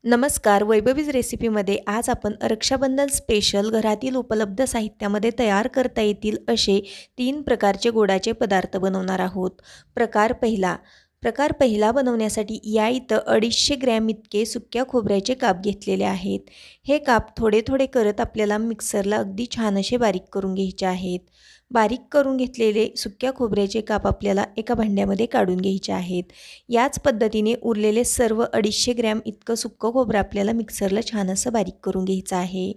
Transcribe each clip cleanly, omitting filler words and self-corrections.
नमस्कार. वैभवीज रेसिपीमध्ये आज आपण रक्षाबंधन स्पेशल घरातील उपलब्ध साहित्यामध्ये तयार करता येतील असे 3 प्रकारचे गोडाचे पदार्थ बनवणार आहोत. प्रकार पहिला बनवण्यासाठी या इथं 250 ग्रॅम इतके सुक्या खोबऱ्याचे काप घेतलेले आहेत. हे काप थोडे थोडे करत आपल्याला मिक्सरला अगदी छान असे बारीक करून घ्यायचे आहेत. बारीक करून घेतलेले सुक्या खोबऱ्याचे काप आपल्याला एका भांड्यामध्ये काढून घ्यायचे आहेत. याच पद्धतीने उरलेले सर्व 250 ग्रॅम इतकं सुक्कं खोबरं आपल्याला मिक्सरला छान असं बारीक करून घ्यायचं आहे.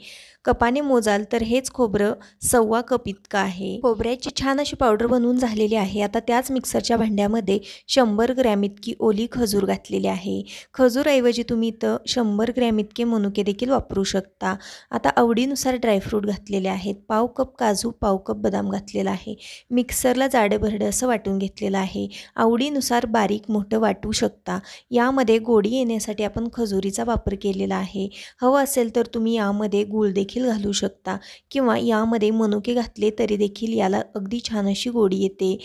कपाने मोजाल तर हेच खोबरं 1.25 कप इतकं आहे. खोबऱ्याची छान अशी पावडर बनवून झालेली आहे. आता त्याच मिक्सरच्या भांड्यामध्ये 100 ग्रॅम इतकी ओली खजूर घातलेली आहे. खजूरऐवजी तुम्ही इथं 100 ग्रॅम इतके मनुके देखील वापरू शकता. आता आवडीनुसार ड्रायफ्रूट घातलेले आहेत. पाव कप काजू, पाव कप बदाम घातलेला आहे. मिक्सरला जाडं भरडं असं वाटून घेतलेलं आहे. आवडीनुसार बारीक मोठं वाटू शकता. यामध्ये गोडी येण्यासाठी आपण खजुरीचा वापर केलेला आहे. हवं असेल तर तुम्ही यामध्ये गूळ देखील घालू शकता किंवा यामध्ये मनुके घातले तरी देखील याला अगदी छान अशी गोडी येते.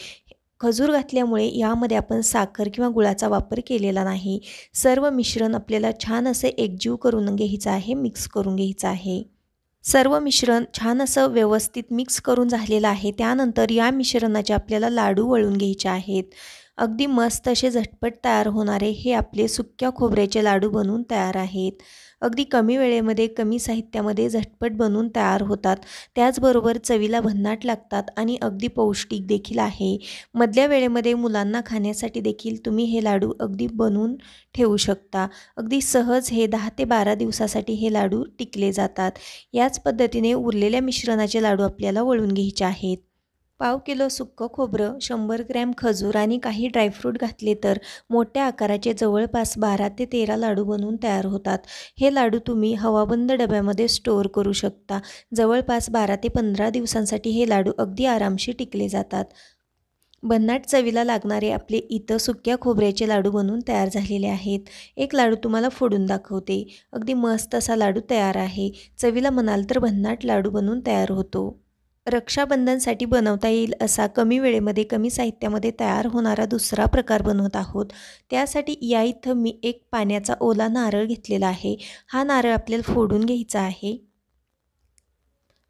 खजूर घातल्यामुळे यामध्ये आपण साखर किंवा गुळाचा वापर केलेला नाही. सर्व मिश्रण आपल्याला छान असे एकजीव करून घ्यायचं आहे, मिक्स करून घ्यायचं आहे. सर्व मिश्रण छान असं व्यवस्थित मिक्स करून झालेलं आहे. त्यानंतर या मिश्रणाचे आपल्याला लाडू वळून घ्यायचे आहेत. अगदी मस्त असे झटपट तयार होणारे हे आपले सुक्या खोबऱ्याचे लाडू बनून तयार आहेत. अगदी कमी वेळेमध्ये कमी साहित्यामध्ये झटपट बनून तयार होतात. त्याचबरोबर चवीला भन्नाट लागतात आणि अगदी पौष्टिक देखील आहे. मधल्या वेळेमध्ये मुलांना खाण्यासाठी देखील तुम्ही हे लाडू अगदी बनवून ठेवू शकता. अगदी सहज हे 10 ते 12 दिवसासाठी हे लाडू टिकले जातात. याच पद्धतीने उरलेल्या मिश्रणाचे लाडू आपल्याला वळून घ्यायचे आहेत. पाव किलो सुक्कं खोबरं, 100 ग्रॅम खजूर आणि काही ड्रायफ्रूट घातले तर मोठ्या आकाराचे जवळपास 12 ते 13 लाडू बनवून तयार होतात. हे लाडू तुम्ही हवाबंद डब्यामध्ये स्टोअर करू शकता. जवळपास 12 ते 15 दिवसांसाठी हे लाडू अगदी आरामशीर टिकले जातात. भन्नाट चवीला लागणारे आपले इथं सुक्या खोबऱ्याचे लाडू बनवून तयार झालेले आहेत. एक लाडू तुम्हाला फोडून दाखवते. अगदी मस्त असा लाडू तयार आहे. चवीला म्हणाल तर भन्नाट लाडू बनवून तयार होतो. रक्षाबंधनसाठी बनवता येईल असा कमी वेळेमध्ये कमी साहित्यामध्ये तयार होणारा दुसरा प्रकार बनवत आहोत. त्यासाठी या इथं मी एक पाण्याचा ओला नारळ घेतलेला आहे. हा नारळ आपल्याला फोडून घ्यायचा आहे.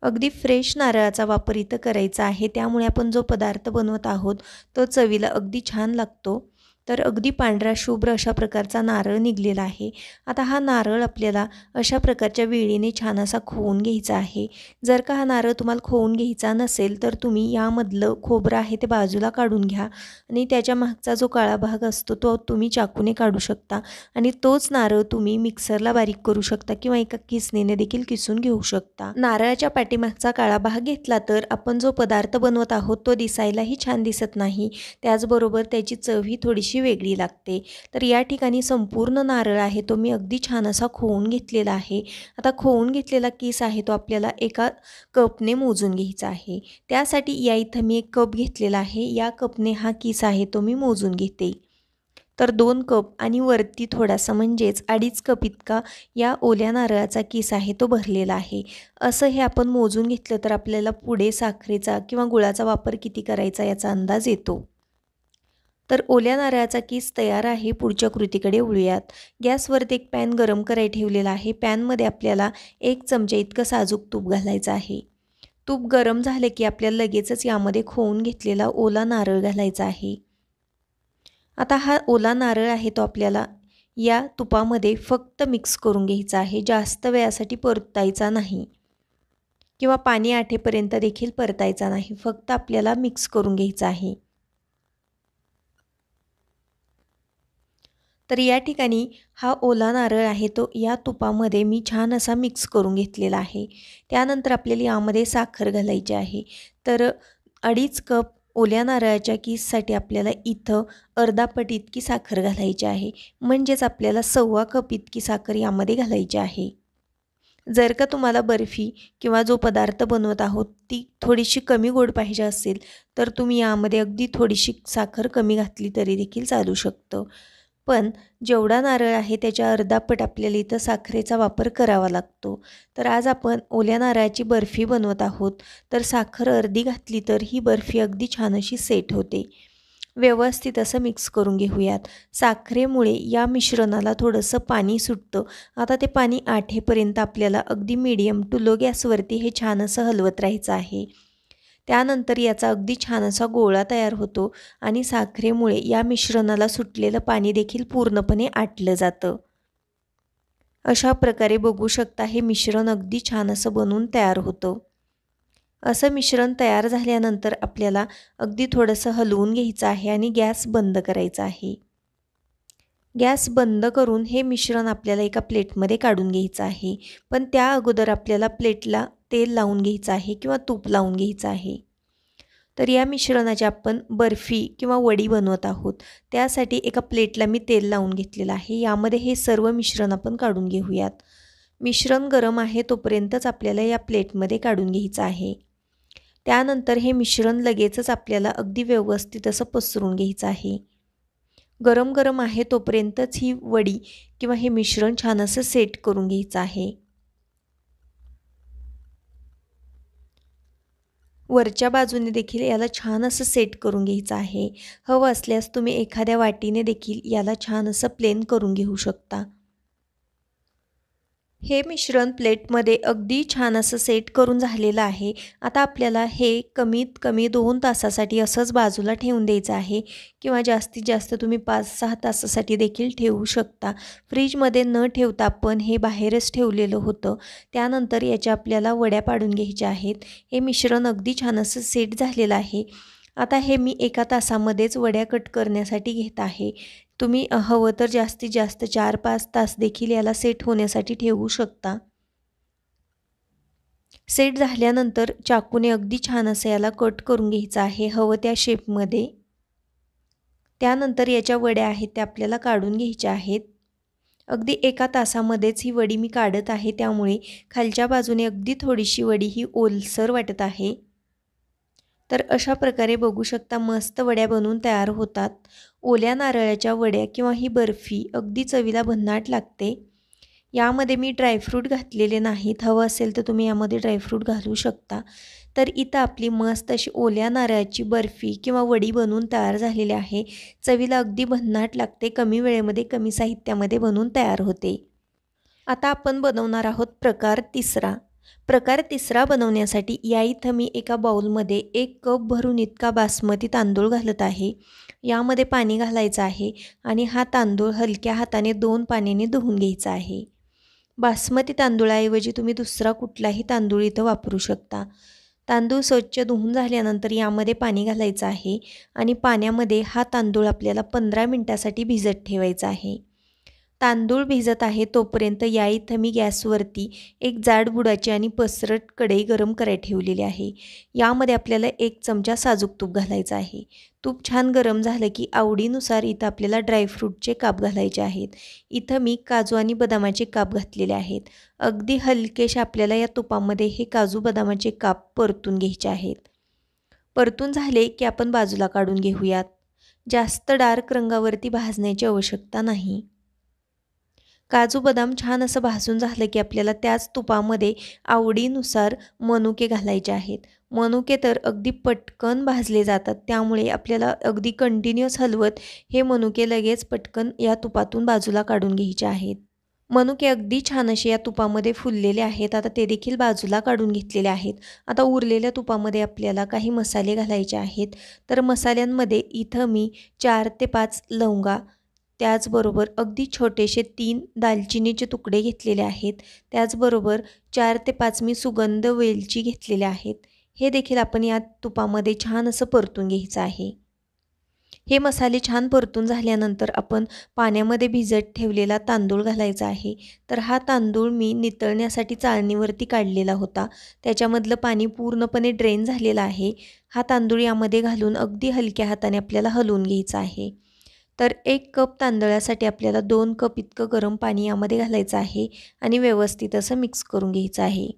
अगदी फ्रेश नारळाचा वापर इथं करायचा आहे. त्यामुळे आपण जो पदार्थ बनवत आहोत तो चवीला अगदी छान लागतो. तर अगदी पांढरा शुभ्र अशा प्रकारचा नारळ निघलेला आहे. आता हा नारळ आपल्याला अशा प्रकारच्या वेळीने छान असा खोवून घ्यायचा आहे. जर का हा नारळ तुम्हाला खोवून घ्यायचा नसेल तर तुम्ही यामधलं खोबरं आहे ते बाजूला काढून घ्या आणि त्याच्या मागचा जो काळा भाग असतो तो तुम्ही चाकूने काढू शकता आणि तोच नारळ तुम्ही मिक्सरला बारीक करू शकता किंवा एका किसणीने देखील किसून घेऊ शकता. नारळाच्या पाठीमागचा काळा भाग घेतला तर आपण जो पदार्थ बनवत आहोत तो दिसायलाही छान दिसत नाही. त्याचबरोबर त्याची चवही थोडीशी वेगळी लागते. तर या ठिकाणी संपूर्ण नारळ आहे तो मी अगदी छान असा खोवून घेतलेला आहे. आता खोवून घेतलेला किस आहे तो आपल्याला एका कपने मोजून घ्यायचा आहे. त्यासाठी या इथं मी एक कप घेतलेला आहे. या कपने हा किस आहे तो मी मोजून घेते. तर 2 कप आणि वरती थोडासा म्हणजेच 2.5 कप इतका या ओल्या नारळाचा किस आहे तो भरलेला आहे. असं हे आपण मोजून घेतलं तर आपल्याला पुढे साखरेचा किंवा गुळाचा वापर किती करायचा याचा अंदाज येतो. तर ओल्या नारळाचा किस तयार आहे. पुढच्या कृतीकडे वळूयात. गॅसवरती एक पॅन गरम करायला ठेवलेला आहे. पॅनमध्ये आपल्याला 1 चमचा इतकं साजूक तूप घालायचं आहे. तूप गरम झाले की आपल्याला लगेचच यामध्ये खोवून घेतलेला ओला नारळ घालायचा आहे. आता हा ओला नारळ आहे तो आपल्याला या तुपामध्ये फक्त मिक्स करून घ्यायचा आहे. जास्त वेळासाठी परतायचा नाही किंवा पाणी आटेपर्यंत देखील परतायचा नाही. फक्त आपल्याला मिक्स करून घ्यायचा आहे. तर या ठिकाणी हा ओला नारळ आहे तो या तुपामध्ये मी छान असा मिक्स करून घेतलेला आहे. त्यानंतर आपल्याला यामध्ये साखर घालायची आहे. तर 2.5 कप ओल्या नारळाच्या किससाठी आपल्याला इथं अर्धा पट इतकी साखर घालायची आहे. म्हणजेच आपल्याला 1.25 कप इतकी साखर यामध्ये घालायची आहे. जर का तुम्हाला बर्फी किंवा जो पदार्थ बनवत आहोत ती थोडीशी कमी गोड पाहिजे असेल तर तुम्ही यामध्ये अगदी थोडीशी साखर कमी घातली तरी देखील चालू शकतं. पण जेवढा नारळ आहे त्याच्या अर्धा पट आपल्याला इथं साखरेचा वापर करावा लागतो. तर आज आपण ओल्या नारळाची बर्फी बनवत आहोत. तर साखर अर्धी घातली तर ही बर्फी अगदी छान अशी सेट होते. व्यवस्थित असं मिक्स करून घेऊयात। साखरेमुळे या मिश्रणाला थोडंसं पाणी सुटतं। आता ते पाणी आटेपर्यंत आपल्याला अगदी मीडियम टू लो गॅसवरती हे छान असं हलवत राहायचं आहे। त्यानंतर याचा अगदी छान असा गोळा तयार होतो आणि साखरेमुळे या मिश्रणाला सुटलेलं पाणी देखील पूर्णपणे आटलं जातं। अशा प्रकारे बघू शकता हे मिश्रण अगदी छान असं बनून तयार होतं। असं मिश्रण तयार झाल्यानंतर आपल्याला अगदी थोडंसं हलवून घ्यायचं आहे आणि गॅस बंद करायचा आहे। गॅस बंद करून हे मिश्रण आपल्याला एका प्लेटमध्ये काढून घ्यायचं आहे। पण त्या अगोदर आपल्याला प्लेटला तेल लावून घ्यायचं आहे किंवा तूप लावून घ्यायचं आहे। तर या मिश्रणाची आपण बर्फी किंवा वडी बनवत आहोत। त्यासाठी एका प्लेटला मी तेल लावून घेतलेलं आहे। यामध्ये हे सर्व मिश्रण आपण काढून घेऊयात। मिश्रण गरम आहे तोपर्यंतच आपल्याला या प्लेटमध्ये काढून घ्यायचं आहे। त्यानंतर हे मिश्रण लगेचच आपल्याला अगदी व्यवस्थित असं पसरून घ्यायचं आहे। गरम गरम आहे तोपर्यंतच ही वडी किंवा हे मिश्रण छान असं सेट करून घ्यायचं आहे। वरच्या बाजूने देखील याला छान असं सेट करून घ्यायचं आहे। हवं असल्यास तुम्ही एखाद्या वाटीने देखील याला छान असं प्लेन करून घेऊ शकता। हे मिश्रण प्लेटमध्ये अगदी छान असं सेट करून झालेलं आहे। आता आपल्याला हे कमीत कमी 2 तासासाठी असंच बाजूला ठेवून द्यायचं आहे किंवा जास्तीत जास्त तुम्ही 5-6 तासासाठी देखील ठेवू शकता। फ्रीजमध्ये न ठेवता आपण हे बाहेरच ठेवलेलं होतं। त्यानंतर याच्या आपल्याला वड्या पाडून घ्यायच्या आहेत। हे मिश्रण अगदी छान असं सेट झालेलं आहे। आता हे मी 1 तासामध्येच वड्या कट करण्यासाठी घेत आहे। तुम्ही हवं तर जास्तीत जास्त 4-5 तास देखील याला सेट होण्यासाठी ठेवू शकता। सेट झाल्यानंतर चाकूने अगदी छान असं याला कट करून घ्यायचं आहे हवं त्या शेपमध्ये। त्यानंतर याच्या वड्या आहेत त्या आपल्याला काढून घ्यायच्या आहेत। अगदी 1 तासामध्येच ही वडी मी काढत आहे, त्यामुळे खालच्या बाजूने अगदी थोडीशी वडी ही ओलसर वाटत आहे। तर अशा प्रकारे बघू शकता मस्त वड्या बनवून तयार होतात। ओल्या नारळाच्या वड्या किंवा ही बर्फी अगदी चवीला भन्नाट लागते। यामध्ये मी ड्रायफ्रूट घातलेले नाहीत, हवं असेल तर तुम्ही यामध्ये ड्रायफ्रूट घालू शकता। तर इथं आपली मस्त अशी ओल्या नारळाची बर्फी किंवा वडी बनवून तयार झालेली आहे। चवीला अगदी भन्नाट लागते, कमी वेळेमध्ये कमी साहित्यामध्ये बनवून तयार होते। आता आपण बनवणार आहोत प्रकार तिसरा। प्रकार तिसरा बनवण्यासाठी या इथं मी एका बाउलमध्ये 1 कप भरून इतका बासमती तांदूळ घालत आहे। यामध्ये पाणी घालायचं आहे आणि हा तांदूळ हलक्या हाताने 2 पाण्याने धुवून घ्यायचा आहे। बासमती तांदूळाऐवजी तुम्ही दुसरा कुठलाही तांदूळ इथं वापरू शकता। तांदूळ स्वच्छ धुवून झाल्यानंतर यामध्ये पाणी घालायचं आहे आणि पाण्यामध्ये हा तांदूळ आपल्याला 15 मिनिटासाठी भिजत ठेवायचा आहे। तांदूळ भिजत आहे तोपर्यंत या इथं मी गॅसवरती एक जाड बुडाची आणि पसरट कढई गरम करायला ठेवलेली आहे। यामध्ये आपल्याला 1 चमचा साजूक तूप घालायचं आहे। तूप छान गरम झालं की आवडीनुसार इथं आपल्याला ड्रायफ्रूटचे काप घालायचे आहेत। इथं मी काजू आणि बदामाचे काप घातलेले आहेत। अगदी हलकेशे आपल्याला या तुपामध्ये हे काजू बदामाचे काप परतून घ्यायचे आहेत। परतून झाले की आपण बाजूला काढून घेऊयात। जास्त डार्क रंगावरती भाजण्याची आवश्यकता नाही। काजू बदाम छान असं भाजून झालं की आपल्याला त्याच तुपामध्ये आवडीनुसार मनुके घालायचे आहेत। मनुके तर अगदी पटकन भाजले जातात, त्यामुळे आपल्याला अगदी कंटिन्युअस हलवत हे मनुके लगेच पटकन या तुपातून बाजूला काढून घ्यायचे आहेत। मनुके अगदी छान असे या तुपामध्ये फुललेले आहेत। आता ते देखील बाजूला काढून घेतलेले आहेत। आता उरलेल्या तुपामध्ये आपल्याला काही मसाले घालायचे आहेत। तर मसाल्यांमध्ये इथं मी 4 ते 5 लवंगा, त्याचबरोबर अगदी छोटेसे 3 दालचिनीचे तुकडे घेतलेले आहेत। त्याचबरोबर 4 ते 5 मी सुगंध वेलची घेतलेल्या आहेत। हे देखील आपण या तुपामध्ये छान असं परतून घ्यायचं आहे। हे मसाले छान परतून झाल्यानंतर आपण पाण्यामध्ये भिजत ठेवलेला तांदूळ घालायचा आहे। तर हा तांदूळ मी नितळण्यासाठी चाळणीवरती काढलेला होता, त्याच्यामधलं पाणी पूर्णपणे ड्रेन झालेलं आहे। हा तांदूळ यामध्ये घालून अगदी हलक्या हाताने आपल्याला हलवून घ्यायचा आहे। तर 1 कप तांदळासाठी आपल्याला 2 कप इतकं गरम पाणी यामध्ये घालायचं आहे आणि व्यवस्थित असं मिक्स करून घ्यायचं आहे।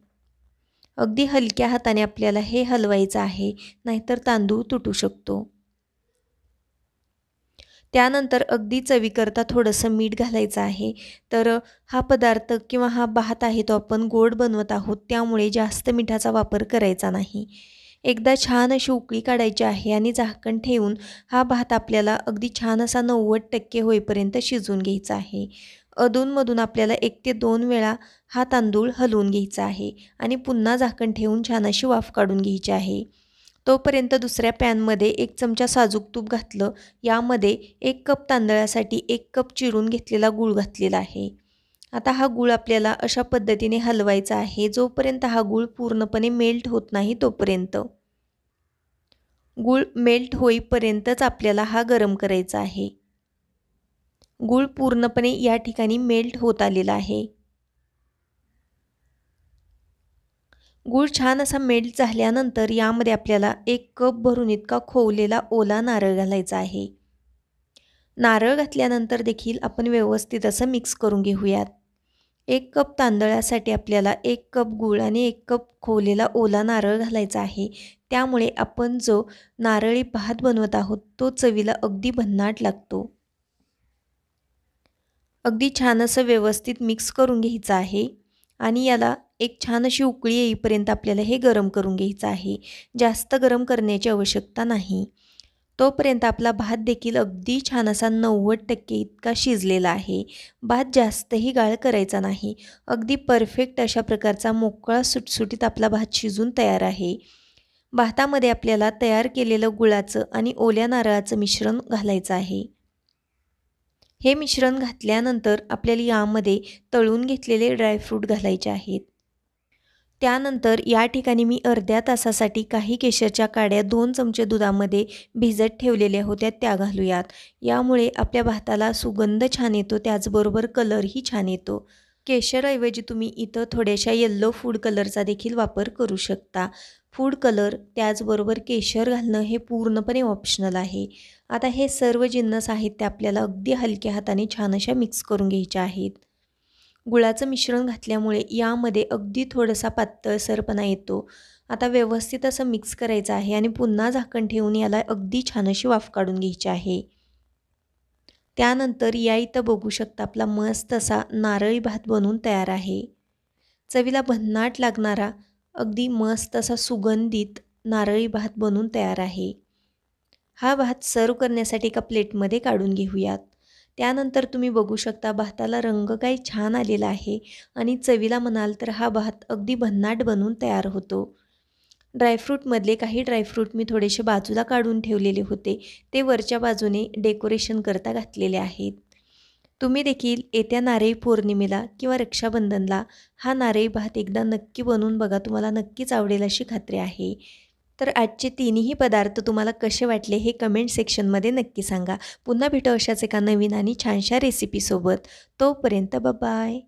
अगदी हलक्या हाताने आपल्याला हे हलवायचं आहे, नाहीतर तांदूळ तुटू शकतो। त्यानंतर अगदी चवीकरता थोडंसं मीठ घालायचं आहे। तर हा पदार्थ किंवा हा भात आहे तो आपण गोड बनवत आहोत, त्यामुळे जास्त मिठाचा वापर करायचा नाही। एकदा छान अशी उकळी काढायची आहे आणि झाकण ठेवून हा भात आपल्याला अगदी छान असा 90% होईपर्यंत शिजवून घ्यायचा आहे. अधूनमधून आपल्याला 1 ते 2 वेळा हा तांदूळ हलवून घ्यायचा आहे आणि पुन्हा झाकण ठेवून छान अशी वाफ काढून घ्यायची आहे. तोपर्यंत दुसऱ्या पॅनमध्ये 1 चमचा साजूक तूप घातलं. यामध्ये 1 कप तांदळासाठी 1 कप चिरून घेतलेला गूळ घातलेला आहे. आता हा गूळ आपल्याला अशा पद्धतीने हलवायचा आहे जोपर्यंत हा गूळ पूर्णपणे मेल्ट होत नाही तोपर्यंत. गूळ मेल्ट होईपर्यंतच आपल्याला हा गरम करायचा आहे. गूळ पूर्णपणे या ठिकाणी मेल्ट होत आलेला आहे. गूळ छान असा मेल्ट झाल्यानंतर यामध्ये आपल्याला 1 कप भरून इतका खोवलेला ओला नारळ घालायचा आहे. नारळ घातल्यानंतर देखील आपण व्यवस्थित असं मिक्स करून घेऊयात. 1 कप तांदळासाठी आपल्याला 1 कप गूळ आणि 1 कप खोवलेला ओला नारळ घालायचा आहे. त्यामुळे आपण जो नारळी भात बनवत आहोत तो चवीला अगदी भन्नाट लागतो. अगदी छान असं व्यवस्थित मिक्स करून घ्यायचं आहे आणि याला एक छान अशी उकळी येईपर्यंत आपल्याला हे गरम करून घ्यायचं आहे. जास्त गरम करण्याची आवश्यकता नाही. तोपर्यंत आपला भात देखील अगदी छान असा 90% इतका शिजलेला आहे. भात जास्तही गाळ करायचा नाही. अगदी परफेक्ट अशा प्रकारचा मोकळा सुटसुटीत आपला भात शिजून तयार आहे. भातामध्ये आपल्याला तयार केलेलं गुळाचं आणि ओल्या नारळाचं मिश्रण घालायचं आहे. हे मिश्रण घातल्यानंतर आपल्याला यामध्ये तळून घेतलेले ड्रायफ्रूट घालायचे आहेत. त्यानंतर या ठिकाणी मी अर्ध्या तासासाठी काही केशरच्या काड्या 2 चमचे दुधामध्ये भिजत ठेवलेल्या होत्या त्या घालूयात. यामुळे आपल्या भाताला सुगंध छान येतो, त्याचबरोबर कलरही छान येतो. केशरऐवजी तुम्ही इथं थोड्याशा येल्लो फूड कलरचा देखील वापर करू शकता. फूड कलर त्याचबरोबर केशर घालणं हे पूर्णपणे ऑप्शनल आहे. आता हे सर्व जिन्नस आहेत ते आपल्याला अगदी हलक्या हाताने छान अशा मिक्स करून घ्यायच्या आहेत. गुळाचं मिश्रण घातल्यामुळे यामध्ये अगदी थोडासा पातळसरपणा येतो. आता व्यवस्थित असं मिक्स करायचं आहे आणि पुन्हा झाकण ठेवून याला अगदी छान अशी वाफ काढून घ्यायची आहे. त्यानंतर या इथं बघू शकता आपला मस्त असा नारळी भात बनवून तयार आहे. चवीला भन्नाट लागणारा अगदी मस्त असा सुगंधित नारळी भात बनवून तयार आहे. हा भात सर्व करण्यासाठी एका प्लेटमध्ये काढून घेऊयात. त्यानंतर तुम्ही बघू शकता भाताला रंग काही छान आलेला आहे आणि चवीला म्हणाल तर हा भात अगदी भन्नाट बनवून तयार होतो. ड्रायफ्रूटमधले काही ड्रायफ्रूट मी थोडेसे बाजूला काढून ठेवलेले होते, ते वरच्या बाजूने डेकोरेशन करता घातलेले आहेत. तुम्ही देखील येत्या नारळी पौर्णिमेला किंवा रक्षाबंधनला हा नारळी भात एकदा नक्की बनवून बघा, तुम्हाला नक्कीच आवडेल अशी खात्री आहे. तर आजचे तिन्ही पदार्थ तुम्हाला कसे वाटले हे कमेंट सेक्शनमध्ये नक्की सांगा. पुन्हा भेटू अशाच एका नवीन आणि छानशा रेसिपीसोबत. तोपर्यंत बाय.